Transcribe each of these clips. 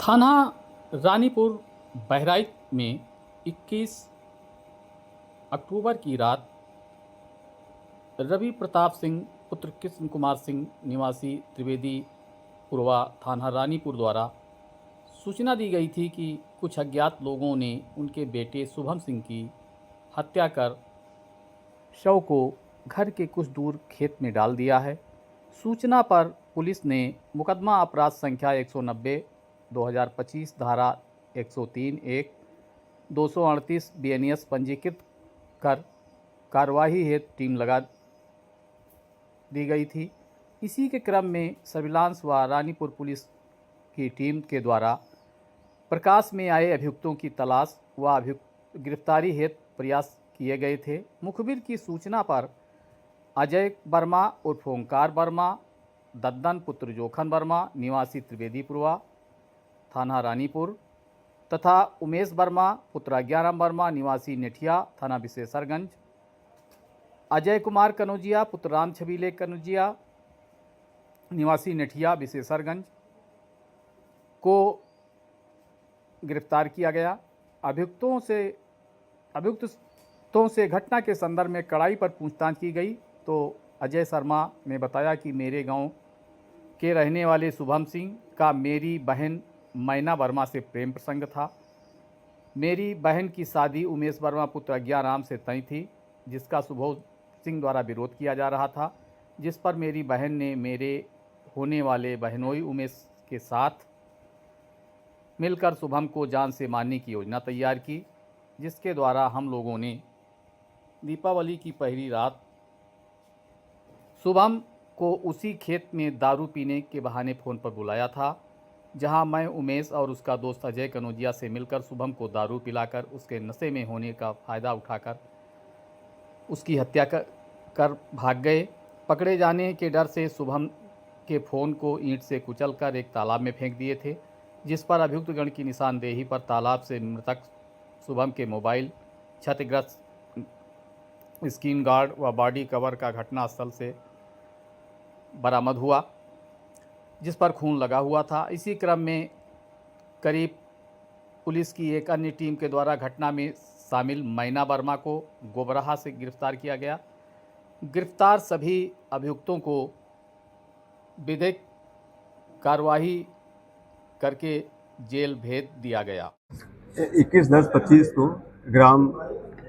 थाना रानीपुर बहराइच में 21 अक्टूबर की रात रवि प्रताप सिंह पुत्र कृष्ण कुमार सिंह निवासी त्रिवेदी पुरवा थाना रानीपुर द्वारा सूचना दी गई थी कि कुछ अज्ञात लोगों ने उनके बेटे शुभम सिंह की हत्या कर शव को घर के कुछ दूर खेत में डाल दिया है। सूचना पर पुलिस ने मुकदमा अपराध संख्या 190 2025 धारा 103 1 238 BNS पंजीकृत कर कार्यवाही हेतु टीम लगा दी गई थी। इसी के क्रम में सर्विलांस व रानीपुर पुलिस की टीम के द्वारा प्रकाश में आए अभियुक्तों की तलाश व गिरफ्तारी हेतु प्रयास किए गए थे। मुखबिर की सूचना पर अजय वर्मा उर्फ ओंकार वर्मा, दद्दन पुत्र जोखन वर्मा निवासी त्रिवेदीपुरवा थाना रानीपुर तथा उमेश वर्मा पुत्र अज्ञाराम वर्मा निवासी नेठिया थाना विशेषरगंज, अजय कुमार कनौजिया पुत्र राम छबीले कनौजिया निवासी नेठिया विशेषरगंज को गिरफ्तार किया गया। अभियुक्तों से घटना के संदर्भ में कड़ाई पर पूछताछ की गई तो अजय शर्मा ने बताया कि मेरे गांव के रहने वाले शुभम सिंह का मेरी बहन मैना वर्मा से प्रेम प्रसंग था। मेरी बहन की शादी उमेश वर्मा पुत्र अज्ञाराम से तय थी, जिसका शुभम सिंह द्वारा विरोध किया जा रहा था, जिस पर मेरी बहन ने मेरे होने वाले बहनोई उमेश के साथ मिलकर शुभम को जान से मारने की योजना तैयार की, जिसके द्वारा हम लोगों ने दीपावली की पहली रात शुभम को उसी खेत में दारू पीने के बहाने फ़ोन पर बुलाया था, जहां मैं उमेश और उसका दोस्त अजय कनौजिया से मिलकर शुभम को दारू पिलाकर उसके नशे में होने का फ़ायदा उठाकर उसकी हत्या कर भाग गए। पकड़े जाने के डर से शुभम के फ़ोन को ईंट से कुचलकर एक तालाब में फेंक दिए थे, जिस पर अभियुक्तगण की निशानदेही पर तालाब से मृतक शुभम के मोबाइल, क्षतिग्रस्त स्क्रीन गार्ड व बॉडी कवर का घटनास्थल से बरामद हुआ, जिस पर खून लगा हुआ था। इसी क्रम में करीब पुलिस की एक अन्य टीम के द्वारा घटना में शामिल मैना वर्मा को गोबराहा से गिरफ्तार किया गया। गिरफ्तार सभी अभियुक्तों को विधिक कार्यवाही करके जेल भेज दिया गया। 21/10/25 को ग्राम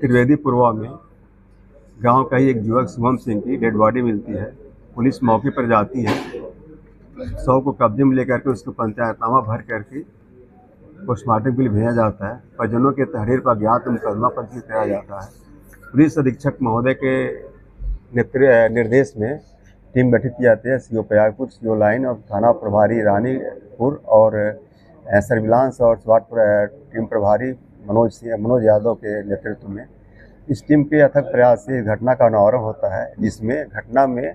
त्रिवेदीपुरवा में गांव का ही एक युवक शुभम सिंह की डेड बॉडी मिलती है। पुलिस मौके पर जाती है, शव को कब्जे में लेकर के उसको पंचायतनामा भर करके पोस्टमार्टम के लिए भेजा जाता है। परिजनों के तहरीर पर ज्ञात मुकदमा पंजीकृत कराया जाता है। पुलिस अधीक्षक महोदय के निर्देश में टीम गठित की जाती है। CO प्रयागपुर, CO लाइन और थाना प्रभारी रानीपुर और सर्विलांस और स्वाट टीम प्रभारी मनोज यादव के नेतृत्व में इस टीम के अथक प्रयास से घटना का अनावरण होता है, जिसमें घटना में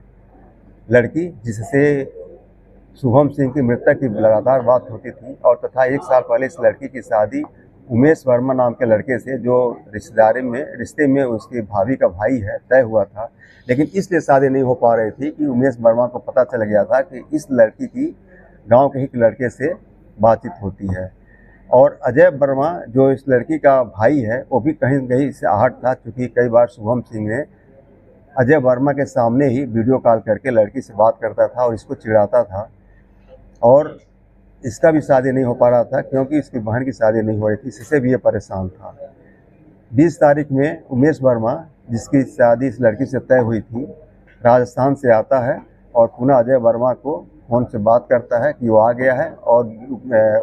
लड़की जिससे शुभम सिंह की मृतक की लगातार बात होती थी और तथा 1 साल पहले इस लड़की की शादी उमेश वर्मा नाम के लड़के से, जो रिश्ते में उसकी भाभी का भाई है, तय हुआ था। लेकिन इसलिए शादी नहीं हो पा रही थी कि उमेश वर्मा को पता चल गया था कि इस लड़की की गांव के ही लड़के से बातचीत होती है। और अजय वर्मा जो इस लड़की का भाई है, वो भी कहीं न कहीं इससे आहट था, क्योंकि कई बार शुभम सिंह ने अजय वर्मा के सामने ही वीडियो कॉल करके लड़की से बात करता था और इसको चिढ़ाता था। और इसका भी शादी नहीं हो पा रहा था क्योंकि इसकी बहन की शादी नहीं हो रही थी, इससे भी ये परेशान था। 20 तारीख में उमेश वर्मा, जिसकी शादी इस लड़की से तय हुई थी, राजस्थान से आता है और पुनः अजय वर्मा को फ़ोन से बात करता है कि वो आ गया है। और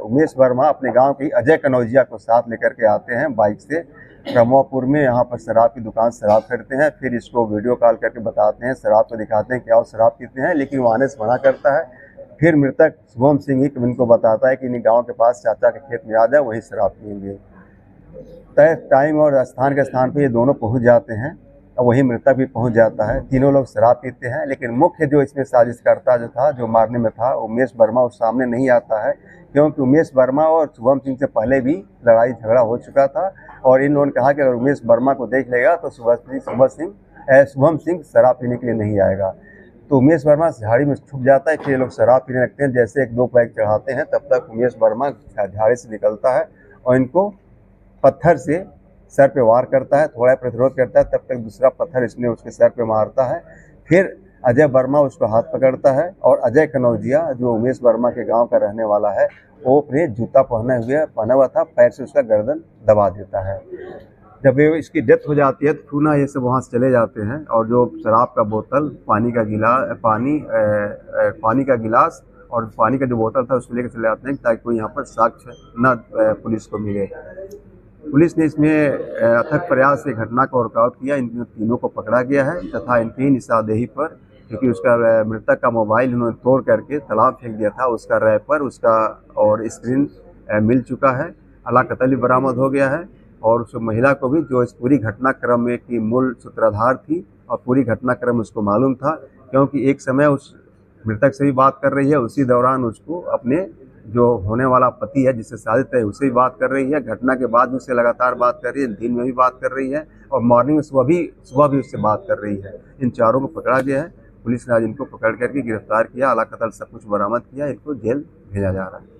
उमेश वर्मा अपने गांव के अजय कनौजिया को साथ लेकर के आते हैं बाइक से ब्रह्मापुर में। यहाँ पर शराब की दुकान शराब खरीदते हैं, फिर इसको वीडियो कॉल करके बताते हैं, शराब को दिखाते हैं कि आओ शराब पीते हैं, लेकिन वो आने से मना करता है। फिर मृतक शुभम सिंह ही इनको बताता है कि इन गाँव के पास चाचा के खेत में आ जाए, वहीं शराब पिएंगे। तय टाइम और स्थान के स्थान पर ये दोनों पहुँच जाते हैं और वहीं मृतक भी पहुंच जाता है। तीनों लोग शराब पीते हैं, लेकिन मुख्य जो इसमें साजिशकर्ता जो मारने में था, उमेश वर्मा, उस सामने नहीं आता है, क्योंकि उमेश वर्मा और शुभम सिंह से पहले भी लड़ाई झगड़ा हो चुका था। और इन लोगों ने कहा कि अगर उमेश वर्मा को देख लेगा तो शुभम सिंह शराब पीने के लिए नहीं आएगा। तो उमेश वर्मा झाड़ी में छुप जाता है। फिर ये लोग शराब पीने लगते हैं। जैसे एक दो पैक चढ़ाते हैं तब तक उमेश वर्मा झाड़ी से निकलता है और इनको पत्थर से सर पे वार करता है। थोड़ा प्रतिरोध करता है, तब तक दूसरा पत्थर इसमें उसके सर पे मारता है। फिर अजय वर्मा उसको हाथ पकड़ता है और अजय कनौजिया जो उमेश वर्मा के गांव का रहने वाला है, वो अपने जूता पहना हुआ था, पैर से उसका गर्दन दबा देता है। जब ये इसकी डेथ हो जाती है तो पुनः ये सब वहाँ से चले जाते हैं और जो शराब का बोतल, पानी का गिलास और पानी का जो बोतल था उसको लेकर चले जाते हैं ताकि कोई यहाँ पर साक्ष्य न पुलिस को मिले। पुलिस ने इसमें अथक प्रयास से घटना को वर्कआउट किया। इन तीनों को पकड़ा गया है तथा इनकी ही निशानदेही पर, क्योंकि उसका मृतक का मोबाइल उन्होंने तोड़ करके तालाब फेंक दिया था, उसका रैपर उसका और स्क्रीन मिल चुका है। अलाकतल भी बरामद हो गया है और उस महिला को भी, जो इस पूरी घटनाक्रम में की मूल सूत्रधार थी और पूरी घटनाक्रम उसको मालूम था, क्योंकि एक समय उस मृतक से भी बात कर रही है, उसी दौरान उसको अपने जो होने वाला पति है जिससे शादी तय उससे भी बात कर रही है। घटना के बाद भी उससे लगातार बात कर रही है, दिन में भी बात कर रही है और मॉर्निंग में सुबह भी उससे बात कर रही है। इन चारों को पकड़ा गया है। पुलिस ने आज इनको पकड़ करके गिरफ्तार किया, अलाकतल सब कुछ बरामद किया, इनको जेल भेजा जा रहा है।